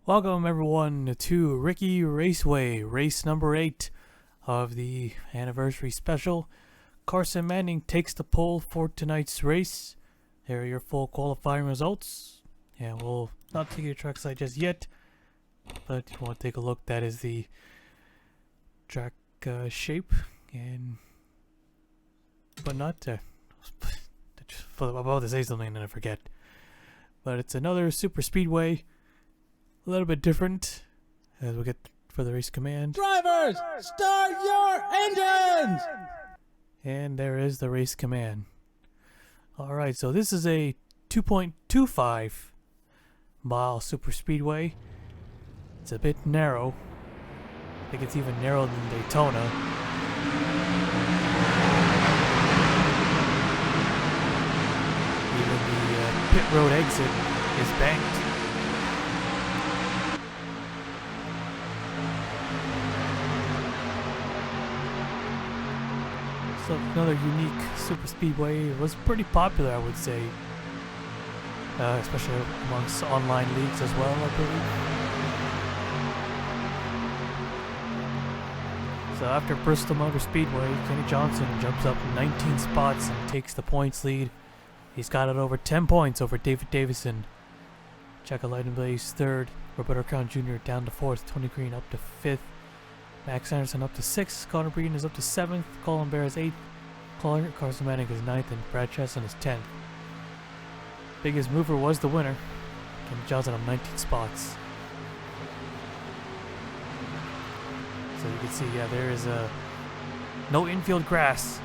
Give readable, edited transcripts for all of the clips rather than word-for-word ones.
Welcome everyone to Riki Raceway, race number 8 of the anniversary special. Carson Manning takes the pole for tonight's race. Here are your full qualifying results. And we'll not take your track side just yet, but if you want to take a look, that is the track shape. And but not I'm about to say something and then I forget. But it's another super speedway. A little bit different as we get for the race command. Drivers, start your engines! And there is the race command. Alright, so this is a 2.25 mile super speedway. It's a bit narrow. I think it's even narrower than Daytona. Even the pit road exit is banked. So another unique super speedway. It was pretty popular, I would say, especially amongst online leagues as well, I believe. So after Bristol Motor Speedway, Kenny Johnson jumps up 19 spots and takes the points lead. He's got it over 10 points over David Davison. Checo Leidenblaze third, Roberto Crown Jr. down to 4th, Tony Green up to 5th. Max Anderson up to 6th, Connor Breeden is up to 7th, Colin Bear is 8th, Carson Manning is 9th, and Brad Chesson is 10th. Biggest mover was the winner, Kenny Johnson up 19 spots. So you can see, yeah, there is no infield grass.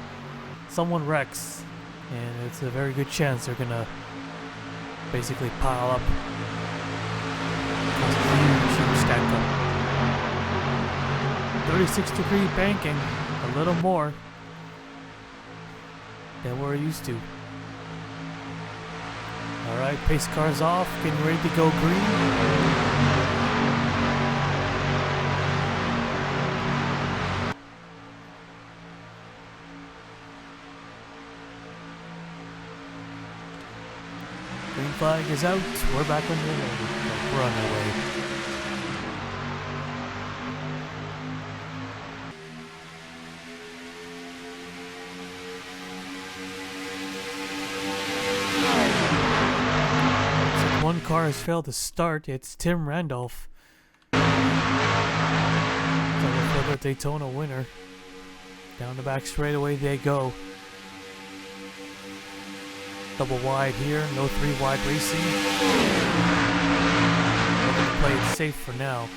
Someone wrecks, and it's a very good chance they're gonna basically pile up. Huge stack up. 36-degree banking, a little more than we're used to. Alright, pace car's off, getting ready to go green. Green flag is out, we're back on the way. We're on our way. One car has failed to start. It's Tim Randolph. For the Daytona winner. Down the back straightaway they go. Double wide here. No 3 wide racing. We're going to play it safe for now.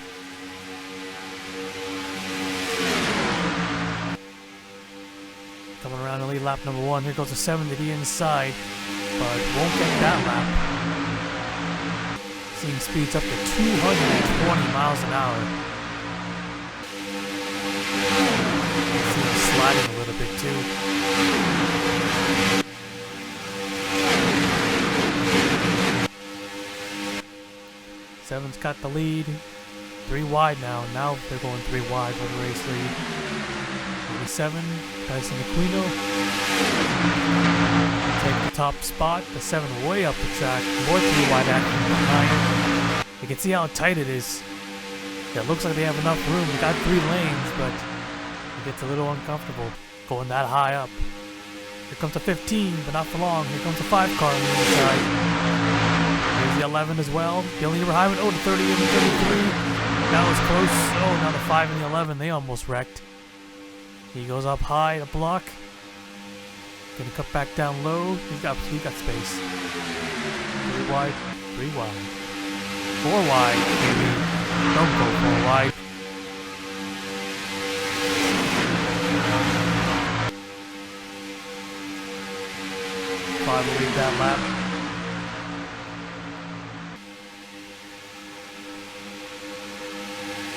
Coming around to lead lap number 1. Here goes a 7 to the inside. But won't get that lap. Seeing speeds up to 220 miles an hour. See him sliding a little bit too. Seven's got the lead. 3 wide now. Now they're going 3 wide for the race lead. 87, Tyson Aquino. Take the top spot. The 7 way up the track. More 3 wide action behind. You can see how tight it is. Yeah, it looks like they have enough room. They got 3 lanes, but it gets a little uncomfortable going that high up. Here comes a 15, but not for long. Here comes a 5 car on the inside. Here's the 11 as well. The only behind it. Oh, the 30 and the 33. That was close. Oh, now the 5 and the 11. They almost wrecked. He goes up high to block. Gonna cut back down low. He got space. 3 wide, 3 wide. 4 wide, maybe. Don't go 4 wide. Five will lead that lap.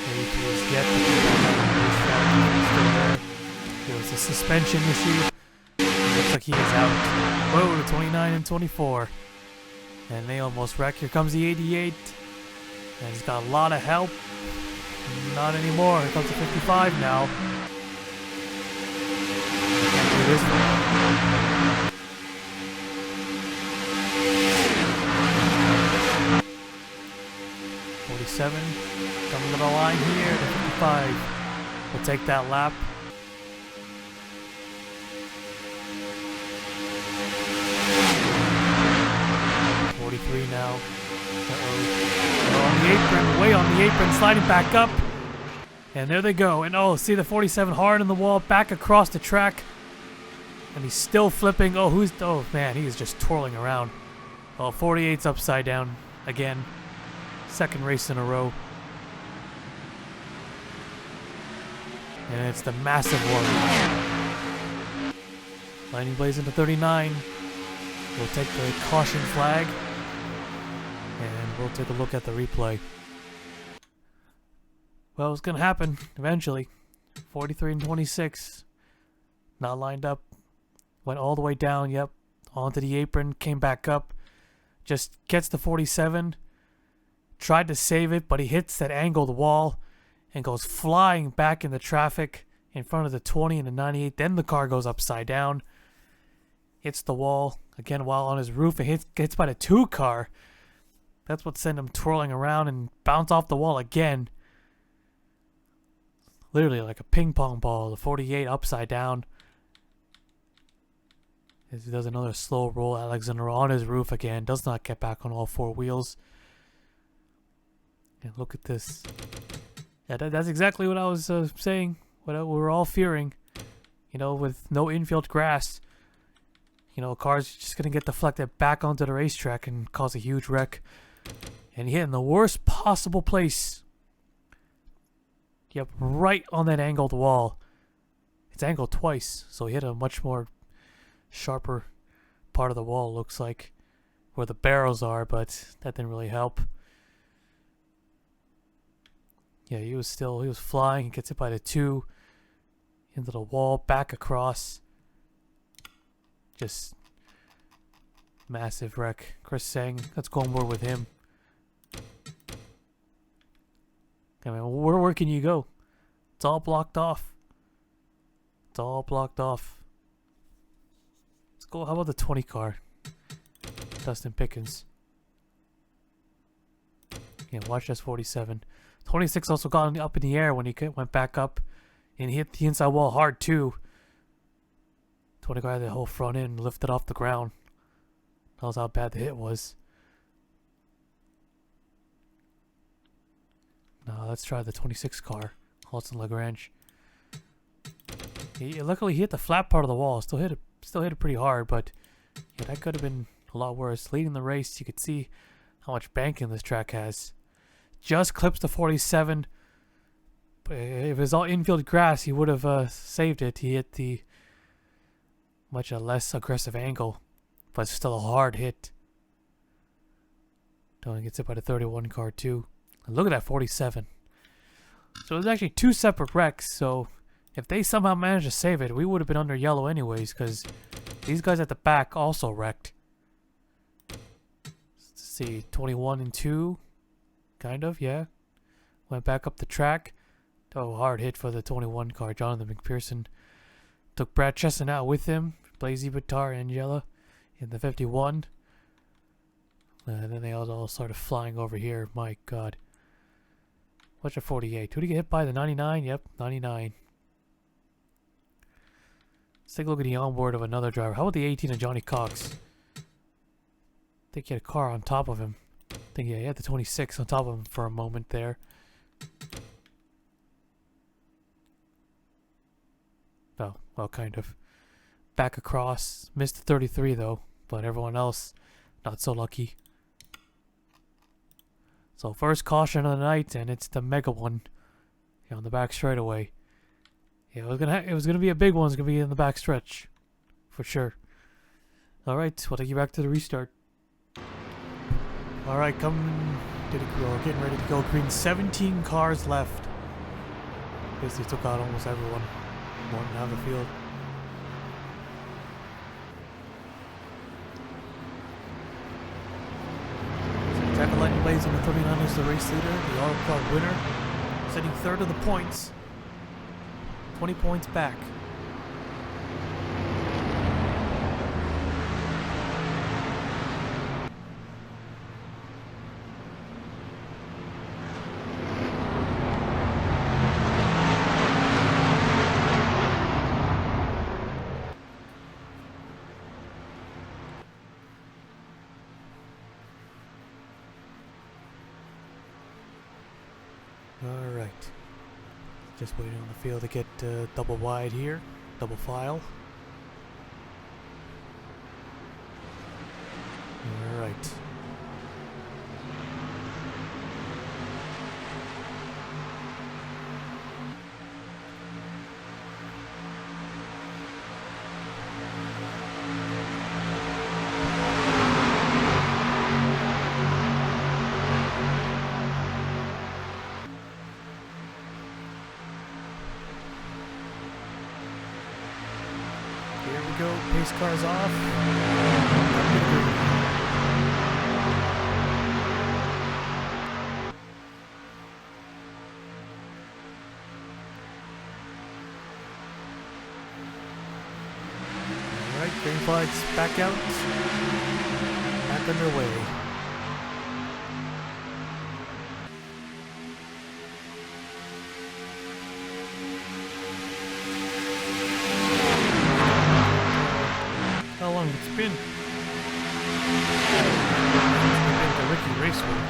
Maybe he was yet to keep that still there. There was a suspension issue. Looks like he is out. Whoa, the 29 and 24. And they almost wreck. Here comes the 88. And he's got a lot of help. Not anymore. Here comes the 55 now. Can't do this one. 47 coming to the line here. The 55 will take that lap. Now. On the apron, way on the apron, sliding back up. And there they go. And oh, see the 47 hard in the wall, back across the track. And he's still flipping. Oh man, he is just twirling around. Oh, 48's upside down again. Second race in a row. And it's the massive one. Lightning Blaze into 39. We'll take the caution flag. And we'll take a look at the replay. Well, it's going to happen eventually. 43 and 26. Not lined up. Went all the way down, yep. Onto the apron, came back up. Just gets the 47. Tried to save it, but he hits that angled wall and goes flying back in the traffic in front of the 20 and the 98. Then the car goes upside down. Hits the wall. Again, while on his roof, it hits by the 2 car. That's what sent him twirling around and bounce off the wall again. Literally like a ping pong ball. The 48 upside down. As he does another slow roll, Alexander on his roof again. Does not get back on all 4 wheels. And look at this. Yeah, that's exactly what I was saying. What we were all fearing. You know, with no infield grass. You know, a car's just going to get deflected back onto the racetrack and cause a huge wreck. And he hit in the worst possible place. Yep, right on that angled wall. It's angled twice, so he hit a much more sharper part of the wall, looks like, where the barrels are, but that didn't really help. Yeah, he was flying. He gets hit by the 2 into the wall, back across. Just massive wreck. Chris saying, let's go on board with him. I mean, where can you go? It's all blocked off. It's all blocked off. Let's go. How about the 20 car? Dustin Pickens. Yeah, watch this 47. 26 also got up in the air when he went back up. And he hit the inside wall hard too. 20 car had the whole front end lifted off the ground. That was how bad the hit was. Now let's try the 26 car. Austin Lagrange. Luckily he hit the flat part of the wall. Still hit it pretty hard, but yeah, that could have been a lot worse. Leading the race, you could see how much banking this track has. Just clips the 47. But if it was all infield grass, he would have saved it. He hit the much less aggressive angle, but it's still a hard hit. Don't gets hit by the 31 car too. And look at that 47. So it was actually 2 separate wrecks. So if they somehow managed to save it, we would have been under yellow anyways, because these guys at the back also wrecked. Let's see, 21 and 2, kind of, yeah. Went back up the track. Oh, hard hit for the 21 car. Jonathan McPherson took Brad Chesson out with him. Blazy Bitar and Angela in the 51. And then they all started flying over here. My God. What's a 48? Who did he get hit by? The 99? Yep, 99. Let's take a look at the onboard of another driver. How about the 18 of Johnny Cox? I think he had a car on top of him. I think he had the 26 on top of him for a moment there. Oh, well, kind of. Back across. Missed the 33 though, but everyone else not so lucky. So first caution of the night, and it's the mega one here on the back straightaway. Yeah, it was gonna be a big one. It's gonna be in the back stretch, for sure. All right, we'll take you back to the restart. All right, getting ready to go green. 17 cars left. Basically took out almost everyone. More than half the field. Jack Lightning Blaze on the 39 is the race leader, the Auto Club winner, sitting third of the points, 20 points back. Alright. Just waiting on the field to get double wide here. Double file. Alright. Here we go, pace car's off. Alright, green flags back out. Back underway. How long it's been? It's been the Riki Raceway.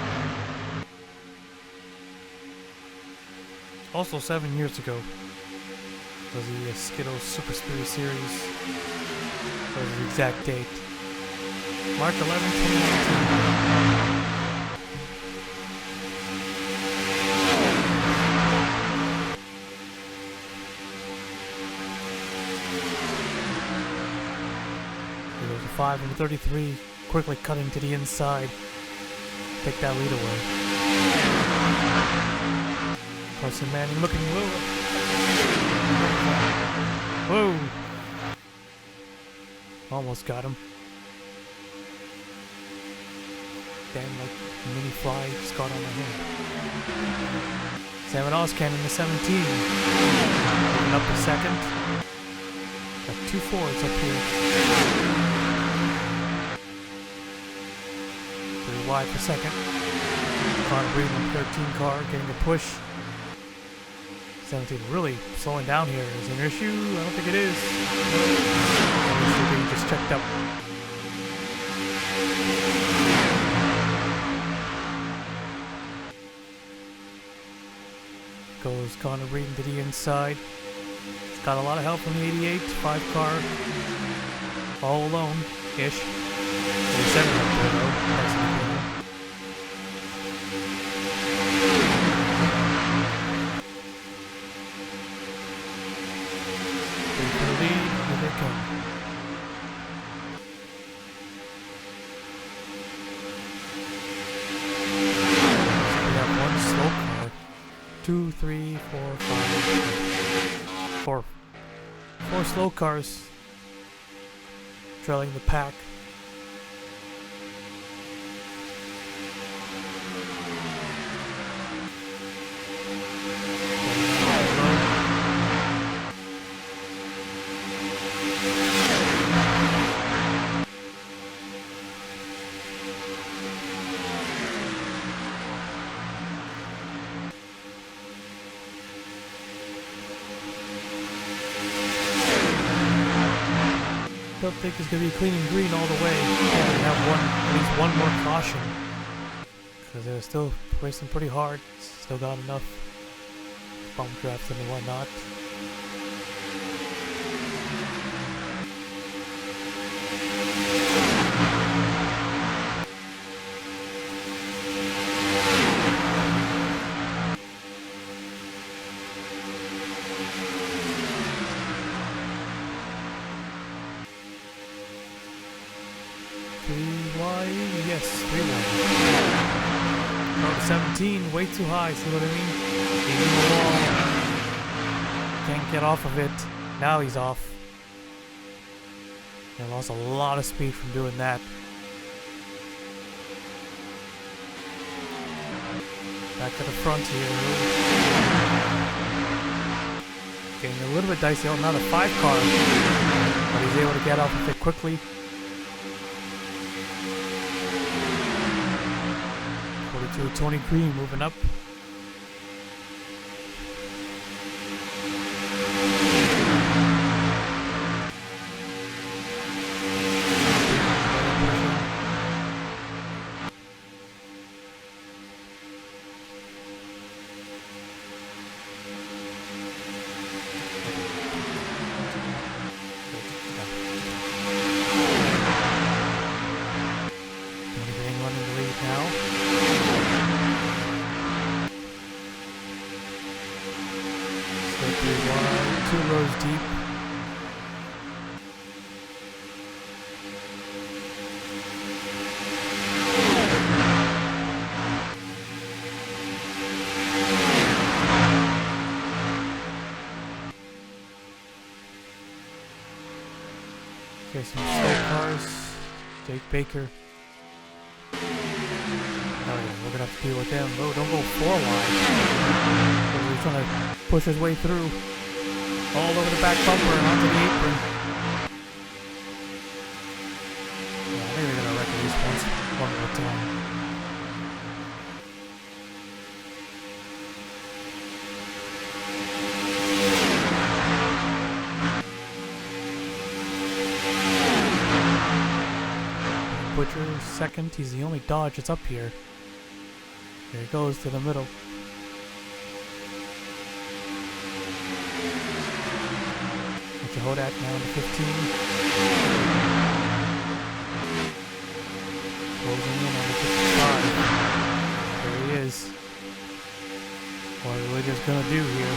Also 7 years ago was the Skittles Super Speed Series. That was the exact date. March 11, 2019. There goes a 5 and 33, quickly cutting to the inside. Take that lead away. Carson Manning looking low. Whoa! Almost got him. Damn, like mini fly just got on my hand. Sam Oscan in the 17. Moving up to second. Got 2 Fords up here. 3 wide for second. Connor Breeden in the 13 car getting a push. 17 really slowing down here. Is it an issue? I don't think it is. He just checked up. Goes Connor Breeden to the inside. He's got a lot of help from the 88, 5 car. All alone-ish. 37 up there though. That's the Two, three, four, five, four slow cars trailing the pack. I don't think it's going to be clean and green all the way. We have at least one more caution. Because they're still racing pretty hard. Still got enough bump drafts and whatnot. Yes, 3 wide. Oh, 17, way too high, see what I mean? He's in the wall. Can't get off of it. Now he's off. He lost a lot of speed from doing that. Back to the front here. Getting a little bit dicey on another 5 car. But he's able to get off of it quickly. 42, Tony Green moving up. 3 wide, 2 rows deep. Okay, some slow cars. Jake Baker. Oh yeah, we're gonna have to deal with them. Oh, don't go 4 wide. He's trying to push his way through. All over the back bumper and onto the apron. Yeah, I think we're gonna wreck these ones one more time. Butcher second. He's the only Dodge that's up here. There he goes to the middle. Butcher Hodak now to 15. Closing in on the 55. There he is. What are we just gonna do here?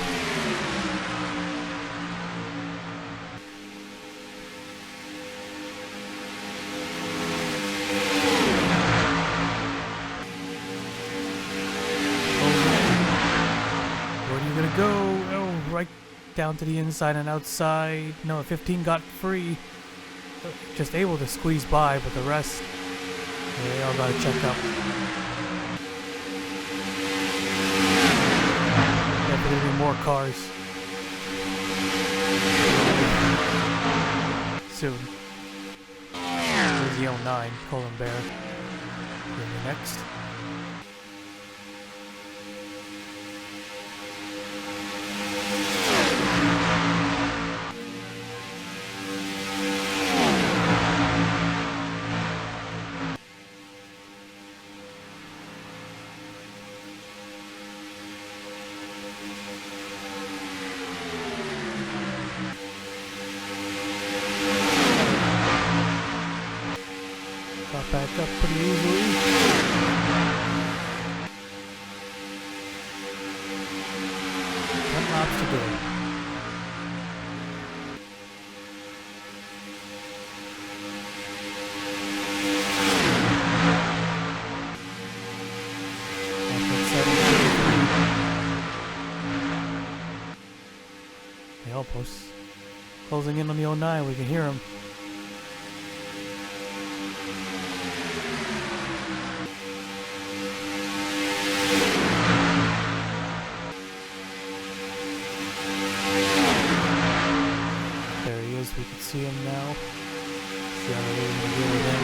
Go, oh, right down to the inside and outside. No, 15 got free. Just able to squeeze by, but the rest, they all gotta check up. Definitely gonna be more cars. Soon. Here's the 09, Colin Bear. Next. Got back up pretty easily. 10 laps to go. They almost closing in on the 09. We can hear him. We can see him now. See how they're going to deal with him.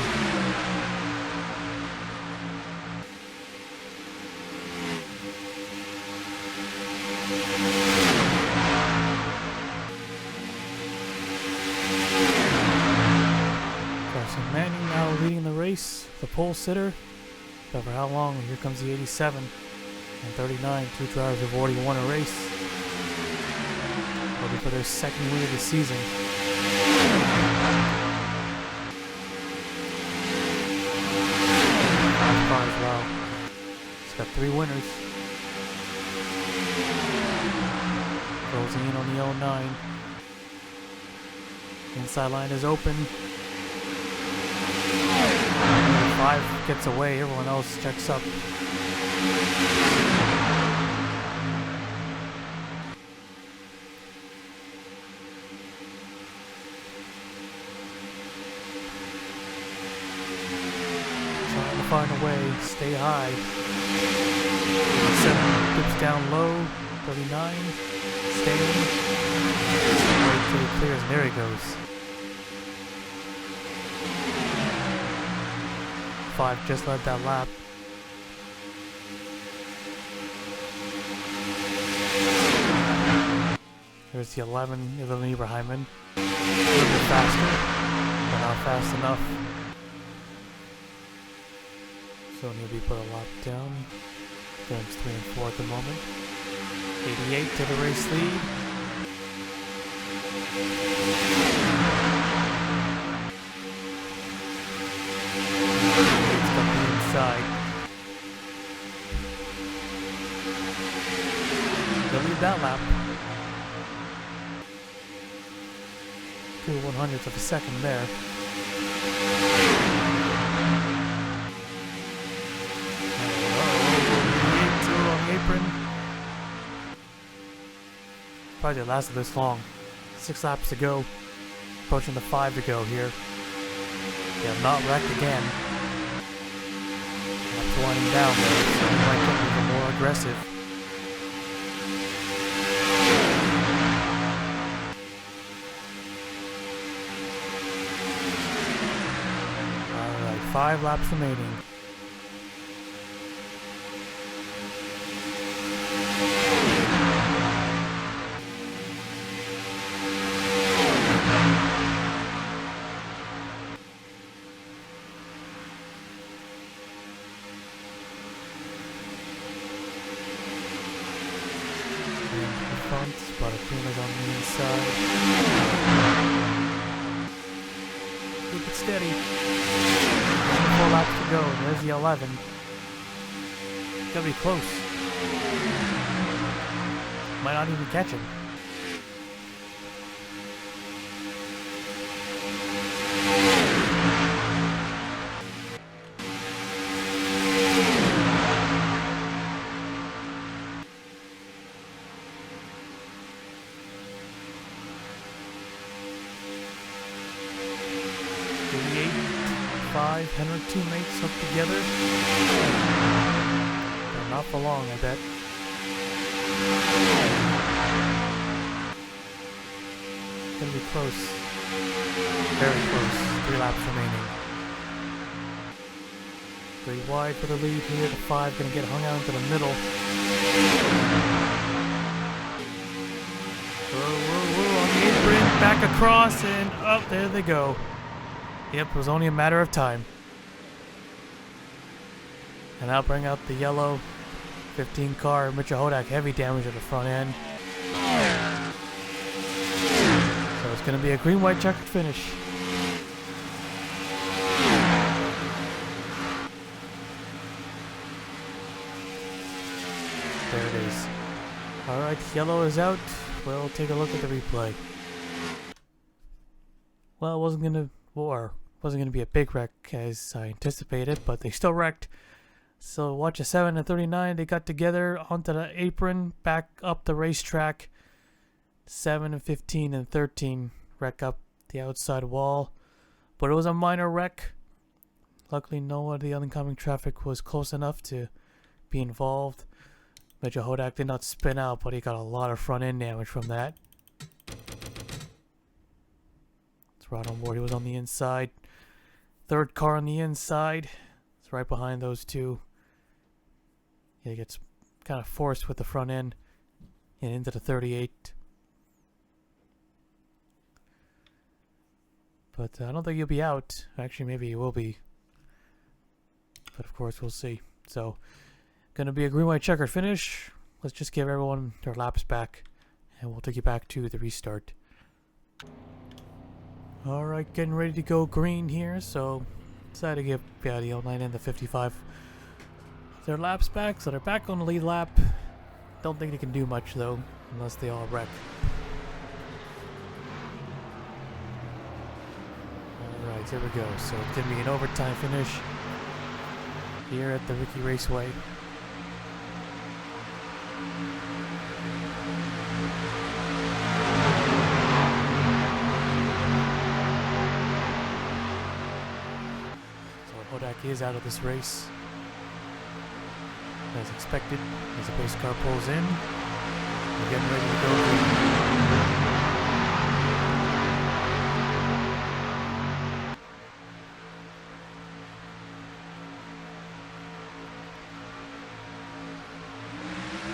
Carson Manning now leading the race. The pole sitter. But for how long? Here comes the 87 and 39. 2 drivers have already won a race. Ready for their second win of the season. Car as well. It's got 3 winners. Closing in on the 09. Inside line is open. 5 gets away, everyone else checks up. Find a way, stay high. 7 dips down low, 39, staying. Wait till he clears, and there he goes. 5 just led that lap. There's the 11, Ivan Ibrahimman. A little bit faster, but not fast enough. So he'll be put a lap down. Games 3 and 4 at the moment. 88 to the race lead. It's got the inside. They'll lead that lap. 2/100ths of a second there. On the apron. Probably didn't last this long. 6 laps to go. Approaching the 5 to go here. They have not wrecked again. That's winding down there, so they might get even more aggressive. Alright, 5 laps remaining. Buttercream is on the inside. Keep it steady. 4 laps to go, and there's the 11. Gotta be close. Might not even catch him. And her teammates up together. But not for long, I bet. Gonna be close. Very close. 3 laps remaining. 3 wide for the lead here. The 5 gonna get hung out into the middle. Whoa, on the apron, back across, and up there they go. Yep, it was only a matter of time. And I'll bring out the yellow 15 car, Mitchell Hodak, heavy damage at the front end. So it's going to be a green-white checkered finish. There it is. Alright, yellow is out. We'll take a look at the replay. Well, it wasn't going to be a big wreck as I anticipated, but they still wrecked. So watch a 7 and 39. They got together onto the apron, back up the racetrack. 7 and 15 and 13 wreck up the outside wall, but it was a minor wreck. Luckily, no of the oncoming traffic was close enough to be involved. Mitchell Hodak did not spin out, but he got a lot of front end damage from that. It's right on board. He was on the inside. 3rd car on the inside. It's right behind those two. He gets kind of forced with the front end and into the 38. But I don't think he'll be out. Actually, maybe he will be. But of course, we'll see. So, gonna be a green-white checkered finish. Let's just give everyone their laps back, and we'll take you back to the restart. Alright, getting ready to go green here, so decided to give the 09 and the 55 their laps back, so they're back on the lead lap. Don't think they can do much though, unless they all wreck. Alright, here we go. So it's gonna be an overtime finish here at the Riki Raceway. Hodak is out of this race, as expected, as the pace car pulls in. We're getting ready to go green.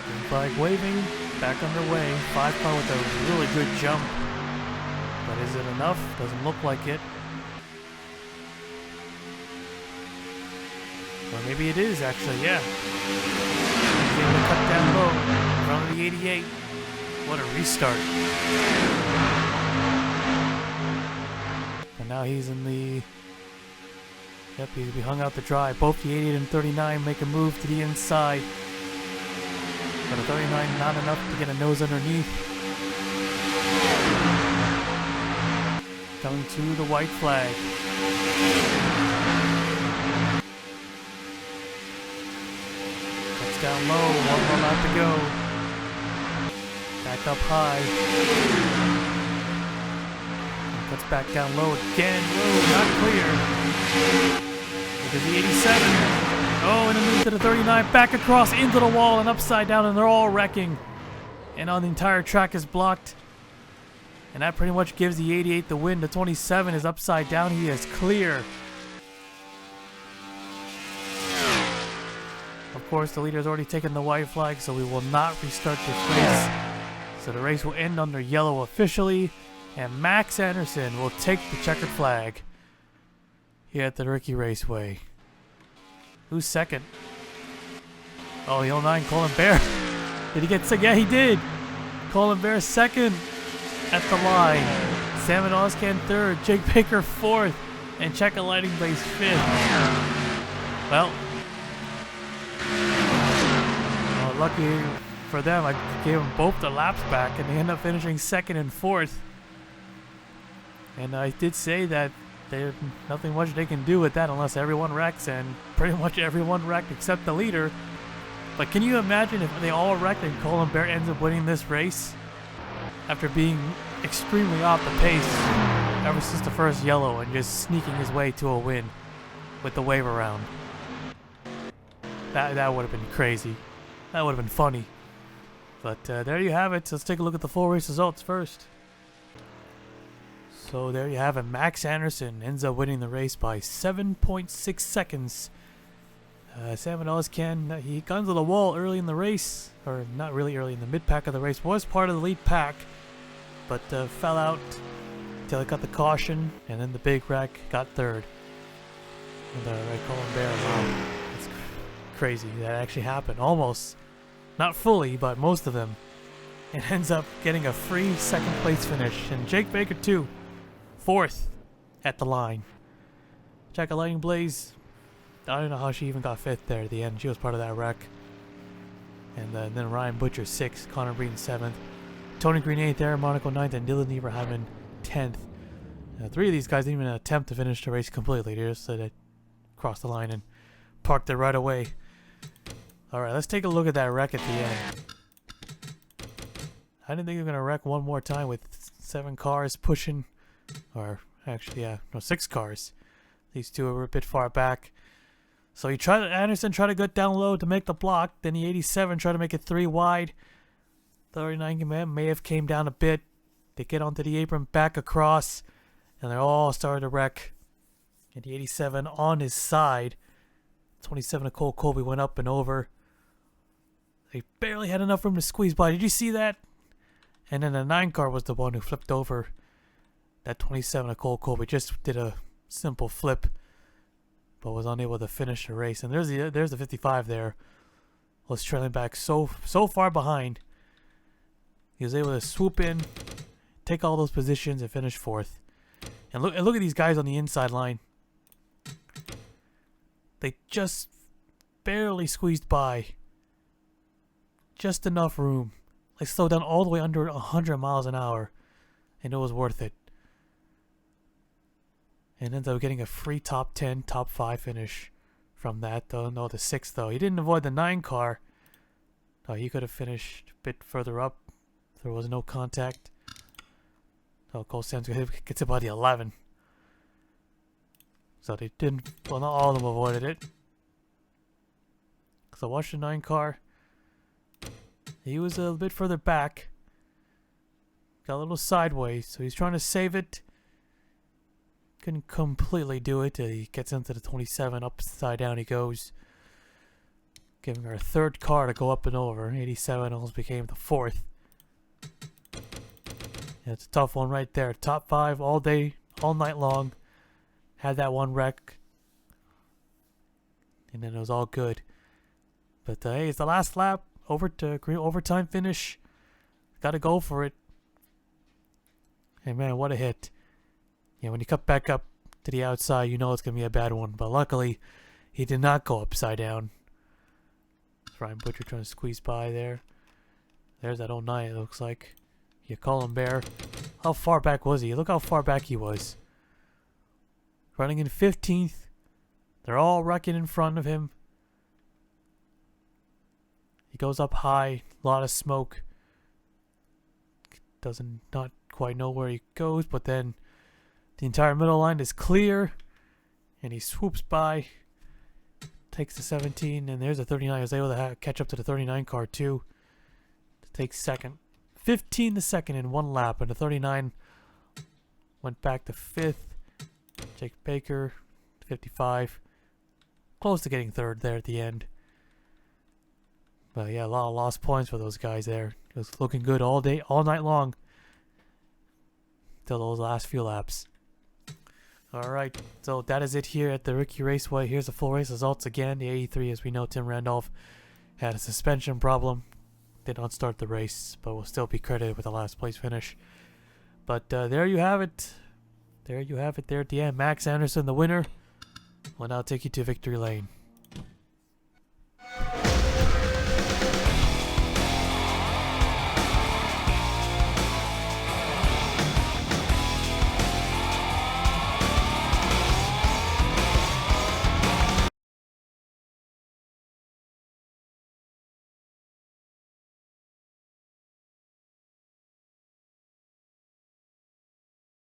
Green flag waving, back underway. 5 car with a really good jump. But is it enough? Doesn't look like it. Or maybe it is actually, yeah. He's able to cut down low in front of the 88. What a restart. And now he's in the... Yep, he'll be hung out to dry. Both the 88 and 39 make a move to the inside. But a 39 not enough to get a nose underneath. coming to the white flag. Cuts down low, one more lap to go. Back up high. And cuts back down low again. Whoa, not clear. Look at the 87. Oh, and then into the 39, back across into the wall and upside down, and they're all wrecking. And on the entire track is blocked. And that pretty much gives the 88 the win. The 27 is upside down. He is clear. Of course, the leader has already taken the white flag, so we will not restart this race. So the race will end under yellow officially, and Max Anderson will take the checkered flag here at the Riki Raceway. Who's second? Oh, the 09, Colin Bear. Did he get sick? Yeah, he did. Colin Bear second at the line. Sam and Ozcan third. Jake Baker fourth. And Checa Lighting Blaze fifth. Well, lucky for them, I gave them both the laps back, and they end up finishing second and fourth. And I did say that there's nothing much they can do with that unless everyone wrecks, and pretty much everyone wrecked except the leader. But can you imagine if they all wrecked and Colin Bear ends up winning this race after being extremely off the pace ever since the first yellow and just sneaking his way to a win with the wave around? That would have been crazy. That would have been funny. But there you have it. Let's take a look at the full race results first. So there you have it. Max Anderson ends up winning the race by 7.6 seconds. Sam and Ozcan, he got into the wall early in the race, or not really early in the mid-pack of the race, was part of the lead pack, but fell out until he got the caution, and then the big wreck got third. And right, Colin Bear, wow, that's crazy. That actually happened, almost. Not fully, but most of them. And ends up getting a free second place finish. And Jake Baker too, fourth at the line. Checa Lighting Blaze, I don't know how she even got fifth there at the end. She was part of that wreck. And then Ryan Butcher 6th, Connor Breen 7th, Tony Green 8th, Aaron Monaco 9th, and Dylan Nieverhaven 10th. 3 of these guys didn't even attempt to finish the race completely. They just crossed the line and parked it right away. Alright, let's take a look at that wreck at the end. I didn't think we were going to wreck one more time with 7 cars pushing. Or actually, yeah, no, 6 cars. These two were a bit far back. So Anderson tried to get down low to make the block. Then the 87 tried to make it 3 wide. The 39 may have came down a bit. They get onto the apron, back across, and they all started to wreck. And the 87 on his side. 27 of Cole Colby went up and over. They barely had enough room to squeeze by. Did you see that? And then the 9 car was the one who flipped over. That 27 of Cole Colby just did a simple flip, but was unable to finish the race. And there's the 55 there. Was trailing back so far behind. He was able to swoop in, take all those positions, and finish 4th. And look at these guys on the inside line. They just barely squeezed by. Just enough room. They slowed down all the way under 100 miles an hour, and it was worth it. And ended up getting a free top 10, top 5 finish from that, though. No, the 6th, though. He didn't avoid the 9 car. Oh, he could have finished a bit further up. There was no contact. Oh, Cole Sam's gets it by the 11. So they didn't, well, not all of them avoided it. So watch the 9 car. He was a bit further back. Got a little sideways, so he's trying to save it. Couldn't completely do it. He gets into the 27, upside down he goes. Giving our 3rd car to go up and over. 87 almost became the 4th. Yeah, it's a tough one right there. Top 5 all day, all night long. Had that one wreck. And then it was all good. But hey, it's the last lap. Overtime finish. Gotta go for it. Hey man, what a hit. Yeah, when you cut back up to the outside, you know it's going to be a bad one. But luckily, he did not go upside down. Ryan Butcher trying to squeeze by there. There's that 09, it looks like. You call him Bear. How far back was he? Look how far back he was. Running in 15th. They're all wrecking in front of him. He goes up high. A lot of smoke. Doesn't not quite know where he goes, but then the entire middle line is clear. And he swoops by. Takes the 17, and there's a 39. He was able to catch up to the 39 car too. To take second. 15 to second in one lap, and the 39 went back to 5th. Jake Baker, 55. Close to getting third there at the end. But yeah, a lot of lost points for those guys there. It was looking good all day, all night long. Till those last few laps. Alright, so that is it here at the Riki Raceway. Here's the full race results again. The 83, as we know, Tim Randolph had a suspension problem. Did not start the race, but will still be credited with a last place finish. But there you have it. There you have it there at the end. Max Anderson, the winner, will now take you to victory lane.